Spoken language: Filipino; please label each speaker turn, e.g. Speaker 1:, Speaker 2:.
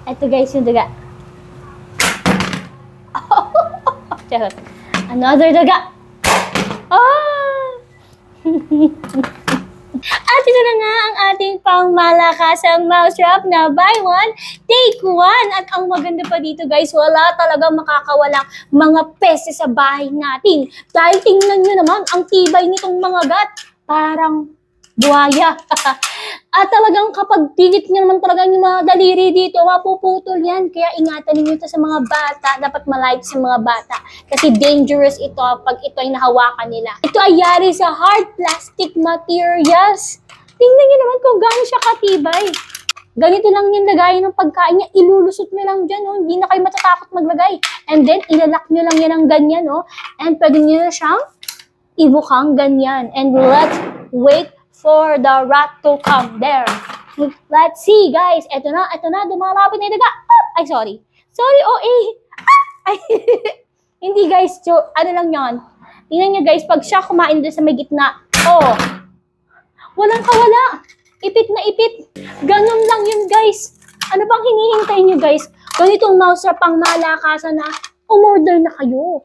Speaker 1: Ito guys, yung daga. Charot. Another daga. At ito na nga ang ating pangmalakasang mousetrap na buy one, take one. At ang maganda pa dito guys, wala talagang makakawalang mga peste sa bahay natin. Dahil tingnan nyo naman, ang tibay nitong mga gat. Parang buhaya. At talagang kapag tigit nyo naman talaga yung mga daliri dito, mapuputol yan. Kaya ingatan ninyo ito sa mga bata. Dapat malight sa mga bata. Kasi dangerous ito pag ito ay nahawakan nila. Ito ay yari sa hard plastic materials. Tingnan nyo naman kung gaano siya katibay. Ganito lang yung lagayin ng pagkain niya. Ilulusot nyo lang dyan. Oh. Hindi na kayo matatakot maglagay. And then, ilalak nyo lang yan ng ganyan. Oh. And pwede nyo na siyang ibukang ganyan. And let's wait for the rat to come there. Let's see, guys. Ito na, dumalapit na yung daga. Ay, sorry. Sorry, OA. Ay, hindi, guys. Ano lang yon. Tingnan nyo, guys, pag siya kumain doon sa may gitna, walang kawala. Ipit na ipit. Ganun lang yun, guys. Ano bang hinihintay nyo, guys? Ganitong mouse pang malakasan na umorder na kayo.